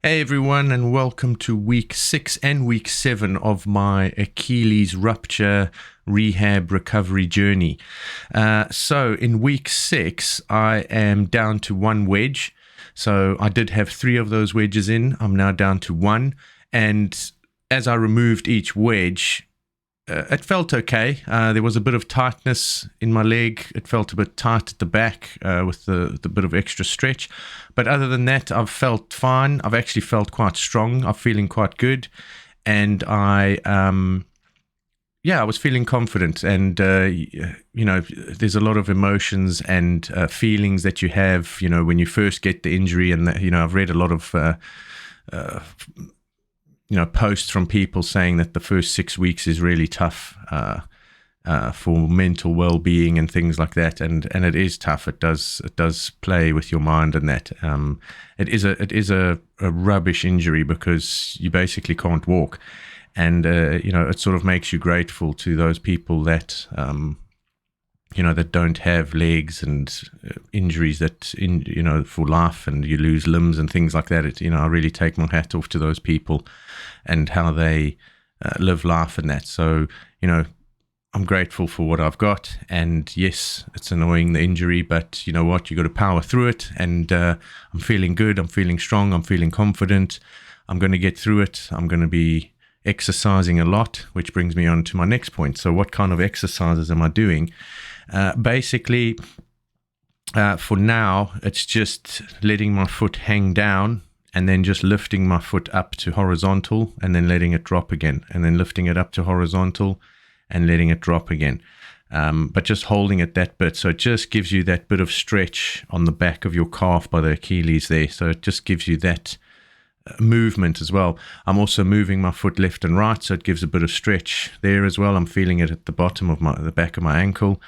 Hey everyone, and welcome to week 6 and week 7 of my Achilles rupture rehab recovery journey. So in week 6, I am down to one wedge. So I did have 3 of those wedges in. I'm now down to one. And as I removed each wedge, it felt okay. There was a bit of tightness in my leg. It felt a bit tight at the back with the bit of extra stretch. But other than that, I've felt fine. I've actually felt quite strong. I'm feeling quite good. And I was feeling confident. And, there's a lot of emotions and feelings that you have, when you first get the injury. And, I've read a lot of posts from people saying that the first 6 weeks is really tough for mental well-being and things like that, and it is tough. It does play with your mind, and that it is a rubbish injury because you basically can't walk, and it sort of makes you grateful to those people that that don't have legs and injuries that for life, and you lose limbs and things like that. I really take my hat off to those people and how they live life and that. So, I'm grateful for what I've got. And yes, it's annoying, the injury, but you know what? You got to power through it. And I'm feeling good. I'm feeling strong. I'm feeling confident. I'm going to get through it. I'm going to be exercising a lot, which brings me on to my next point. So what kind of exercises am I doing? Basically, for now, it's just letting my foot hang down and then just lifting my foot up to horizontal and then letting it drop again, and then lifting it up to horizontal and letting it drop again. But just holding it that bit. So it just gives you that bit of stretch on the back of your calf by the Achilles there. So it just gives you that movement as well. I'm also moving my foot left and right, so it gives a bit of stretch there as well. I'm feeling it at the bottom of the back of my ankle.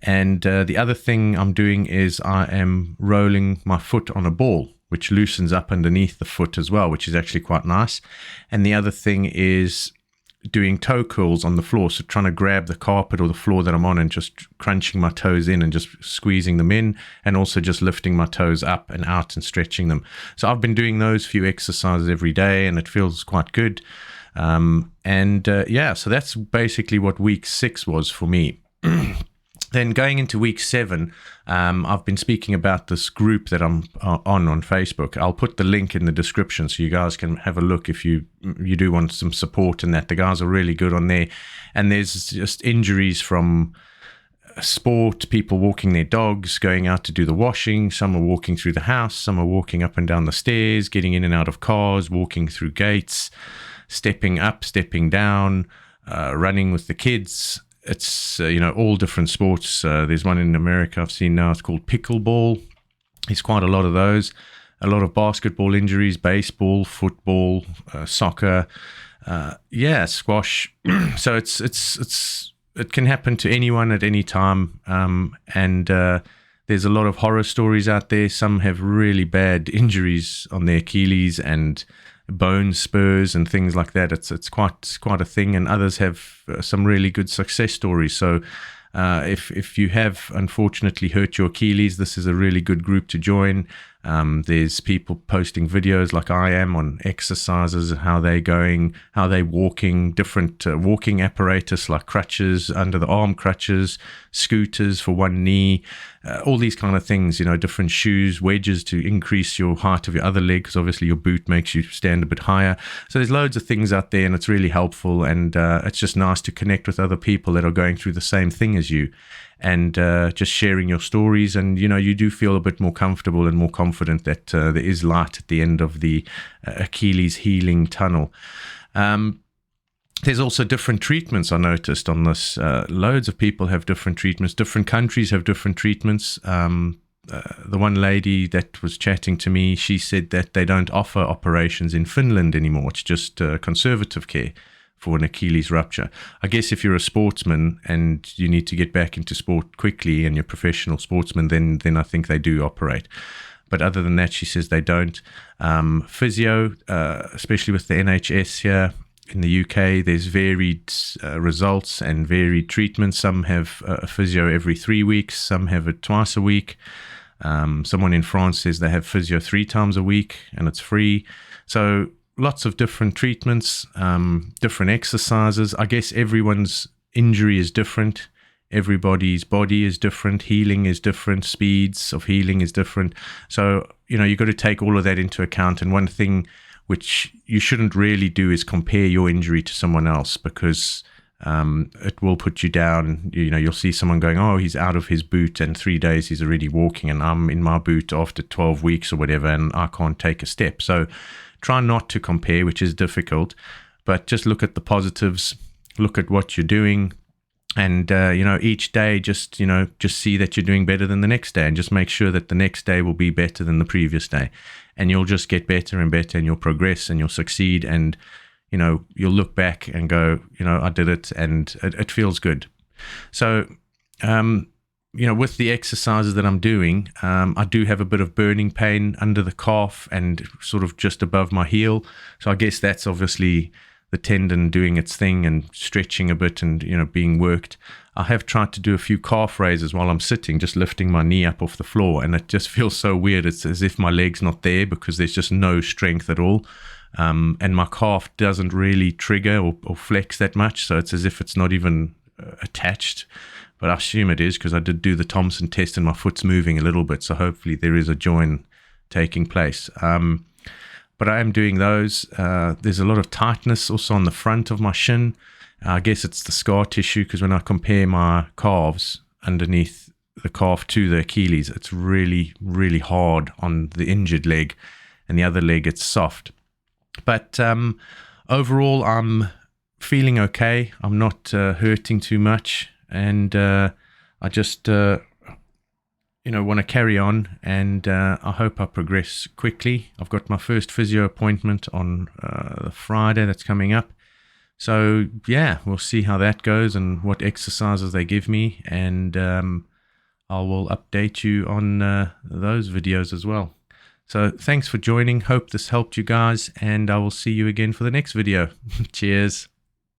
And the other thing I'm doing is I am rolling my foot on a ball, which loosens up underneath the foot as well, which is actually quite nice. And the other thing is doing toe curls on the floor, so trying to grab the carpet or the floor that I'm on and just crunching my toes in and just squeezing them in, and also just lifting my toes up and out and stretching them. So I've been doing those few exercises every day, and it feels quite good. So that's basically what week 6 was for me. Then going into week 7, I've been speaking about this group that I'm on Facebook. I'll put the link in the description so you guys can have a look if you do want some support in that. The guys are really good on there. And there's just injuries from sport, people walking their dogs, going out to do the washing. Some are walking through the house. Some are walking up and down the stairs, getting in and out of cars, walking through gates, stepping up, stepping down, running with the kids. It's, all different sports. There's one in America I've seen now. It's called pickleball. There's quite a lot of those. A lot of basketball injuries, baseball, football, soccer, squash. So it can happen to anyone at any time. And there's a lot of horror stories out there. Some have really bad injuries on their Achilles and bone spurs and things like that. It's quite a thing, and others have some really good success stories. So if you have unfortunately hurt your Achilles, this is a really good group to join. There's people posting videos like I am on exercises, how they're going, how they're walking, different walking apparatus like crutches, under the arm crutches, scooters for one knee, all these kind of things, different shoes, wedges to increase your height of your other leg, because obviously your boot makes you stand a bit higher. So there's loads of things out there, and it's really helpful, and it's just nice to connect with other people that are going through the same thing as you, and just sharing your stories. And you do feel a bit more comfortable and more confident that there is light at the end of the Achilles healing tunnel. There's also different treatments I noticed on this. Loads of people have different treatments. Different countries have different treatments. The one lady that was chatting to me, she said that they don't offer operations in Finland anymore. It's just conservative care for an Achilles rupture. I guess if you're a sportsman and you need to get back into sport quickly and you're a professional sportsman, then I think they do operate. But other than that, she says they don't. Physio, especially with the NHS here in the UK, there's varied results and varied treatments. Some have a physio every 3 weeks. Some have it twice a week. Someone in France says they have physio 3 times a week and it's free. So lots of different treatments, different exercises. I guess everyone's injury is different. Everybody's body is different. Healing is different. Speeds of healing is different. So, you've got to take all of that into account. And one thing which you shouldn't really do is compare your injury to someone else, because it will put you down. You'll see someone going, oh, he's out of his boot and 3 days he's already walking, and I'm in my boot after 12 weeks or whatever, and I can't take a step. So try not to compare, which is difficult, but just look at the positives, look at what you're doing. And, each day, just see that you're doing better than the next day, and just make sure that the next day will be better than the previous day. And you'll just get better and better, and you'll progress and you'll succeed. And, you'll look back and go, I did it, and it feels good. So, with the exercises that I'm doing, I do have a bit of burning pain under the calf and sort of just above my heel. So I guess that's obviously the tendon doing its thing and stretching a bit and, being worked. I have tried to do a few calf raises while I'm sitting, just lifting my knee up off the floor, and it just feels so weird. It's as if my leg's not there, because there's just no strength at all. And my calf doesn't really trigger or flex that much, so it's as if it's not even attached. But I assume it is, because I did do the Thompson test and my foot's moving a little bit, so hopefully there is a join taking place. But I am doing those. There's a lot of tightness also on the front of my shin. I guess it's the scar tissue, because when I compare my calves underneath the calf to the Achilles, it's really, really hard on the injured leg, and the other leg, it's soft. But overall, I'm feeling okay. I'm not hurting too much, and I just want to carry on, and I hope I progress quickly. I've got my first physio appointment on the Friday that's coming up. So, yeah, we'll see how that goes and what exercises they give me, and I will update you on those videos as well. So thanks for joining. Hope this helped you guys, and I will see you again for the next video. Cheers.